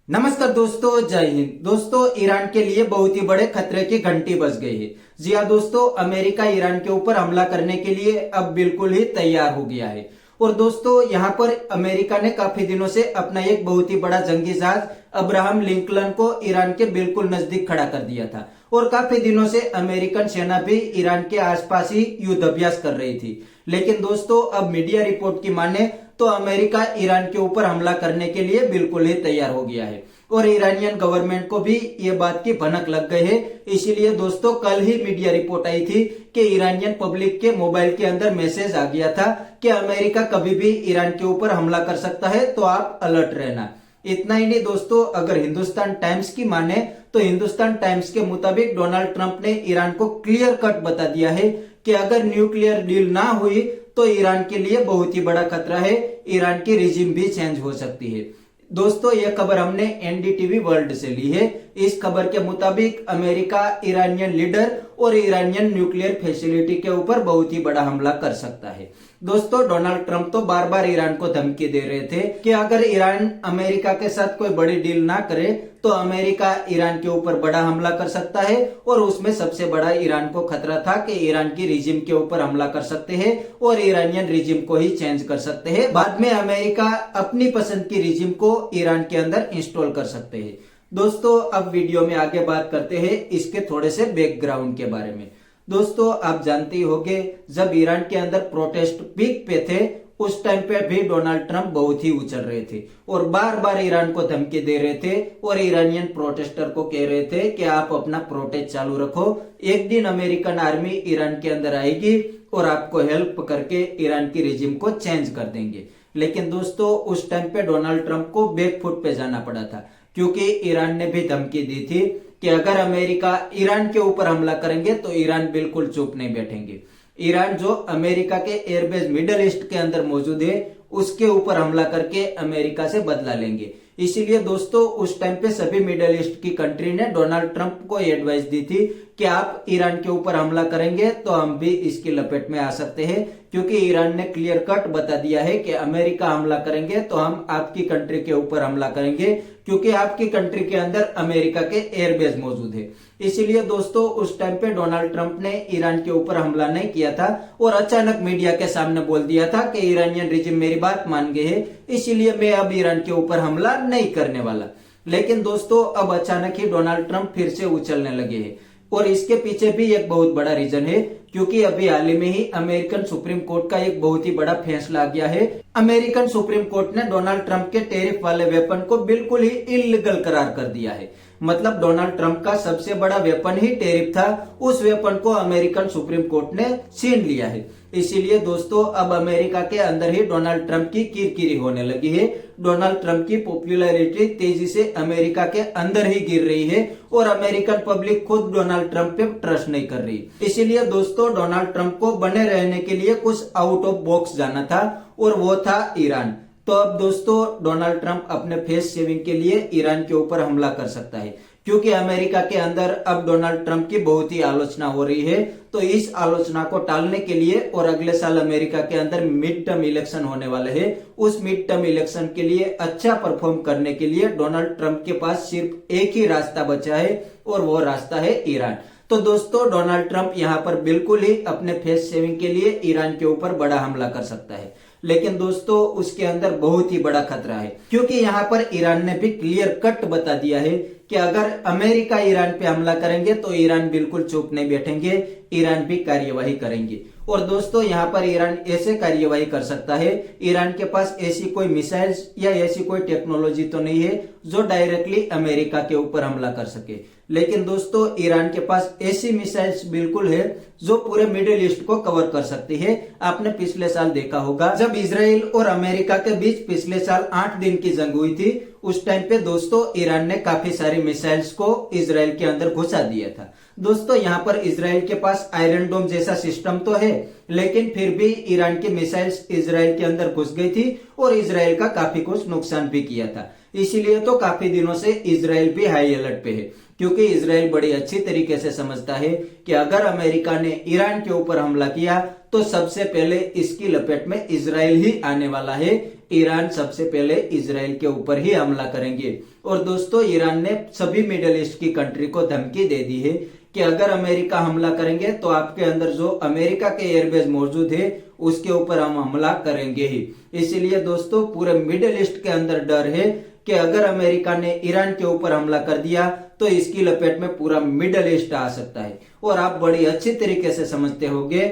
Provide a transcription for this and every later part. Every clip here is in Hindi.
नमस्कार दोस्तों, जय हिंद। दोस्तों, ईरान के लिए बहुत ही बड़े खतरे की घंटी बज गई है। जी हाँ दोस्तों, अमेरिका ईरान के ऊपर हमला करने के लिए अब बिल्कुल ही तैयार हो गया है। और दोस्तों, यहाँ पर अमेरिका ने काफी दिनों से अपना एक बहुत ही बड़ा जंगी जहाज अब्राहम लिंकन को ईरान के बिल्कुल नजदीक खड़ा कर दिया था। और काफी दिनों से अमेरिकन सेना भी ईरान के आसपास ही युद्ध अभ्यास कर रही थी। लेकिन दोस्तों, अब मीडिया रिपोर्ट की माने तो अमेरिका ईरान के ऊपर हमला करने के लिए बिल्कुल ही तैयार हो गया है। और ईरानियन गवर्नमेंट को भी ये बात की भनक लग गई है। इसीलिए दोस्तों, कल ही मीडिया रिपोर्ट आई थी कि ईरानियन पब्लिक के मोबाइल के अंदर मैसेज आ गया था कि अमेरिका कभी भी ईरान के ऊपर हमला कर सकता है, तो आप अलर्ट रहना। इतना ही नहीं दोस्तों, अगर हिंदुस्तान टाइम्स की माने तो हिंदुस्तान टाइम्स के मुताबिक डोनाल्ड ट्रंप ने ईरान को क्लियर कट बता दिया है कि अगर न्यूक्लियर डील ना हुई तो ईरान के लिए बहुत ही बड़ा खतरा है। ईरान की रिजीम भी चेंज हो सकती है। दोस्तों, यह खबर हमने एनडीटीवी वर्ल्ड से ली है। इस खबर के मुताबिक अमेरिका ईरानियन लीडर और ईरानियन न्यूक्लियर फैसिलिटी के ऊपर बहुत ही बड़ा हमला कर सकता है। दोस्तों, डोनाल्ड ट्रंप तो बार बार ईरान को धमकी दे रहे थे कि अगर ईरान अमेरिका के साथ कोई बड़ी डील ना करे तो अमेरिका ईरान के ऊपर बड़ा हमला कर सकता है। और उसमें सबसे बड़ा ईरान को खतरा था कि ईरान की रिजिम के ऊपर हमला कर सकते हैं और ईरानियन रिजिम को ही चेंज कर सकते हैं। बाद में अमेरिका अपनी पसंद की रिजिम को ईरान के अंदर इंस्टॉल कर सकते हैं। दोस्तों, अब वीडियो में आगे बात करते हैं इसके थोड़े से बैकग्राउंड के बारे में। दोस्तों, आप जानते ही होंगे, जब ईरान के अंदर प्रोटेस्ट पीक पे थे उस टाइम पे भी डोनाल्ड ट्रंप बहुत ही उछल रहे थे और बार बार ईरान को धमकी दे रहे थे और ईरानियन प्रोटेस्टर को कह रहे थे कि आप अपना प्रोटेस्ट चालू रखो, एक दिन अमेरिकन आर्मी ईरान के अंदर आएगी और आपको हेल्प करके ईरान की रिजिम को चेंज कर देंगे। लेकिन दोस्तों, उस टाइम पे डोनाल्ड ट्रंप को बैकफुट पे जाना पड़ा था, क्योंकि ईरान ने भी धमकी दी थी कि अगर अमेरिका ईरान के ऊपर हमला करेंगे तो ईरान बिल्कुल चुप नहीं बैठेंगे। ईरान जो अमेरिका के एयरबेस मिडल ईस्ट के अंदर मौजूद है उसके ऊपर हमला करके अमेरिका से बदला लेंगे। इसीलिए दोस्तों, उस टाइम पे सभी मिडल ईस्ट की कंट्री ने डोनाल्ड ट्रंप को एडवाइस दी थी कि आप ईरान के ऊपर हमला करेंगे तो हम भी इसकी लपेट में आ सकते हैं, क्योंकि ईरान ने क्लियर कट बता दिया है कि अमेरिका हमला करेंगे तो हम आपकी कंट्री के ऊपर हमला करेंगे, क्योंकि आपकी कंट्री के अंदर अमेरिका के एयरबेस मौजूद है। इसीलिए दोस्तों, उस टाइम पे डोनाल्ड ट्रंप ने ईरान के ऊपर हमला नहीं किया था और अचानक मीडिया के सामने बोल दिया था कि ईरानियन रिजिम मेरी बात मान गए है, इसीलिए मैं अब ईरान के ऊपर हमला नहीं करने वाला। लेकिन दोस्तों, अब अचानक ही डोनाल्ड ट्रंप फिर से उछलने लगे हैं और इसके पीछे भी एक बहुत बड़ा रीजन है, क्योंकि अभी हाल ही में ही अमेरिकन सुप्रीम कोर्ट का एक बहुत ही बड़ा फैसला आ गया है। अमेरिकन सुप्रीम कोर्ट ने डोनाल्ड ट्रंप के टैरिफ वाले वेपन को बिल्कुल ही इलीगल करार कर दिया है। मतलब डोनाल्ड ट्रंप का सबसे बड़ा वेपन ही टैरिफ था, उस वेपन को अमेरिकन सुप्रीम कोर्ट ने छीन लिया है। इसीलिए दोस्तों, अब अमेरिका के अंदर ही डोनाल्ड ट्रंप की किरकिरी होने लगी है। डोनाल्ड ट्रंप की पॉपुलैरिटी तेजी से अमेरिका के अंदर ही गिर रही है और अमेरिकन पब्लिक खुद डोनाल्ड ट्रंप पे ट्रस्ट नहीं कर रही। इसीलिए दोस्तों, डोनाल्ड ट्रंप को बने रहने के लिए कुछ आउट ऑफ बॉक्स जाना था और वो था ईरान। तो अब दोस्तों, डोनाल्ड ट्रंप अपने फेस सेविंग के लिए ईरान के ऊपर हमला कर सकता है, क्योंकि अमेरिका के अंदर अब डोनाल्ड ट्रंप की बहुत ही आलोचना हो रही है। तो इस आलोचना को टालने के लिए और अगले साल अमेरिका के अंदर मिड टर्म इलेक्शन होने वाले हैं, उस मिड टर्म इलेक्शन के लिए अच्छा परफॉर्म करने के लिए डोनाल्ड ट्रंप के पास सिर्फ एक ही रास्ता बचा है और वो रास्ता है ईरान। तो दोस्तों, डोनाल्ड ट्रंप यहाँ पर बिल्कुल ही अपने फेस सेविंग के लिए ईरान के ऊपर बड़ा हमला कर सकता है। लेकिन दोस्तों, उसके अंदर बहुत ही बड़ा खतरा है, क्योंकि यहाँ पर ईरान ने भी क्लियर कट बता दिया है कि अगर अमेरिका ईरान पे हमला करेंगे तो ईरान बिल्कुल चुप नहीं बैठेंगे, ईरान भी कार्यवाही करेंगे। और दोस्तों, यहाँ पर ईरान ऐसे कार्यवाही कर सकता है, ईरान के पास ऐसी कोई मिसाइल्स या ऐसी कोई टेक्नोलॉजी तो नहीं है जो डायरेक्टली अमेरिका के ऊपर हमला कर सके। लेकिन दोस्तों, ईरान के पास ऐसी मिसाइल्स बिल्कुल है जो पूरे मिडिल ईस्ट को कवर कर सकती है। आपने पिछले साल देखा होगा, जब इजराइल और अमेरिका के बीच पिछले साल 8 दिन की जंग हुई थी, उस टाइम पे दोस्तों ईरान ने काफी सारी मिसाइल्स को इजराइल के अंदर घुसा दिया था। दोस्तों, यहाँ पर इजराइल के पास आयरन डोम जैसा सिस्टम तो है, लेकिन फिर भी ईरान की मिसाइल्स इजराइल के अंदर घुस गई थी और इजराइल का काफी कुछ नुकसान भी किया था। इसीलिए तो काफी दिनों से इजराइल भी हाई अलर्ट पे है, क्योंकि इजराइल बड़ी अच्छी तरीके से समझता है कि अगर अमेरिका ने ईरान के ऊपर हमला किया तो सबसे पहले इसकी लपेट में इजराइल ही आने वाला है। ईरान सबसे पहले इजराइल के ऊपर ही हमला करेंगे। और दोस्तों ईरान ने सभी मिडिल ईस्ट की कंट्री को धमकी दे दी है कि अगर अमेरिका हमला करेंगे तो आपके अंदर जो अमेरिका के एयरबेस मौजूद है उसके ऊपर हम हमला करेंगे ही। इसीलिए दोस्तों पूरे मिडिल ईस्ट के अंदर डर है कि अगर अमेरिका ने ईरान के ऊपर हमला कर दिया तो इसकी लपेट में पूरा मिडिल ईस्ट आ सकता है। और आप बड़ी अच्छी तरीके से समझते होंगे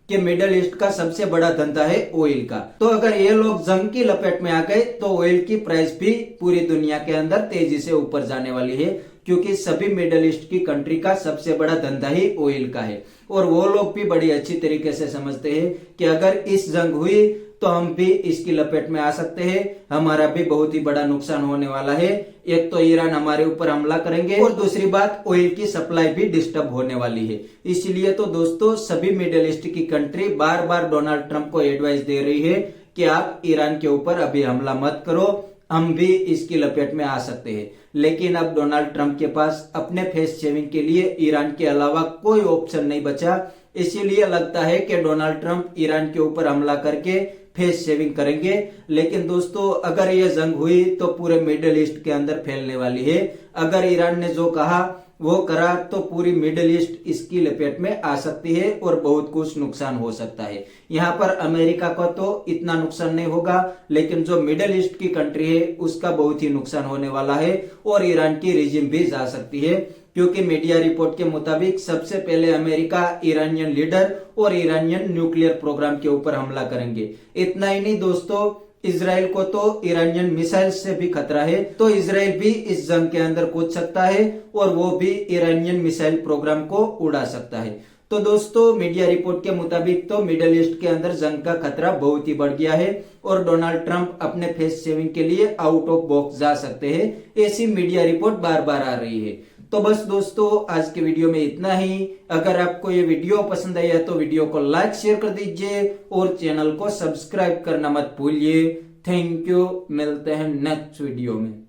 कि मिडिल ईस्ट का सबसे बड़ा धंधा है ऑयल का। तो अगर ये लोग जंग की लपेट में आ गए तो ऑयल की प्राइस भी पूरी दुनिया के अंदर तेजी से ऊपर जाने वाली है, क्योंकि सभी मिडिल ईस्ट की कंट्री का सबसे बड़ा धंधा ही ऑयल का है। और वो लोग भी बड़ी अच्छी तरीके से समझते हैं कि अगर इस जंग हुई तो हम भी इसकी लपेट में आ सकते हैं, हमारा भी बहुत ही बड़ा नुकसान होने वाला है। एक तो ईरान हमारे ऊपर हमला करेंगे और दूसरी बात ऑयल की सप्लाई भी डिस्टर्ब होने वाली है। इसलिए तो दोस्तों सभी मिडिल ईस्ट की कंट्री बार बार डोनाल्ड ट्रंप को एडवाइस दे रही है कि आप ईरान के ऊपर अभी हमला मत करो, हम भी इसकी लपेट में आ सकते हैं। लेकिन अब डोनाल्ड ट्रंप के पास अपने फेस सेविंग के लिए ईरान के अलावा कोई ऑप्शन नहीं बचा। इसीलिए लगता है कि डोनाल्ड ट्रंप ईरान के ऊपर हमला करके फेस सेविंग करेंगे। लेकिन दोस्तों अगर ये जंग हुई तो पूरे मिडिल ईस्ट के अंदर फैलने वाली है। अगर ईरान ने जो कहा वो करा तो पूरी मिडिल ईस्ट इसकी लपेट में आ सकती है और बहुत कुछ नुकसान हो सकता है। यहाँ पर अमेरिका को तो इतना नुकसान नहीं होगा, लेकिन जो मिडिल ईस्ट की कंट्री है उसका बहुत ही नुकसान होने वाला है और ईरान की रिजिम भी जा सकती है, क्योंकि मीडिया रिपोर्ट के मुताबिक सबसे पहले अमेरिका ईरानियन लीडर और ईरानियन न्यूक्लियर प्रोग्राम के ऊपर हमला करेंगे। इतना ही नहीं दोस्तों, इजराइल को तो ईरानियन मिसाइल से भी खतरा है, तो इजराइल भी इस जंग के अंदर कूद सकता है और वो भी ईरानियन मिसाइल प्रोग्राम को उड़ा सकता है। तो दोस्तों मीडिया रिपोर्ट के मुताबिक तो मिडिल ईस्ट के अंदर जंग का खतरा बहुत ही बढ़ गया है और डोनाल्ड ट्रंप अपने फेस सेविंग के लिए आउट ऑफ बॉक्स जा सकते हैं। ऐसी मीडिया रिपोर्ट बार बार आ रही है। तो बस दोस्तों आज के वीडियो में इतना ही। अगर आपको ये वीडियो पसंद आया तो वीडियो को लाइक शेयर कर दीजिए और चैनल को सब्सक्राइब करना मत भूलिए। थैंक यू, मिलते हैं नेक्स्ट वीडियो में।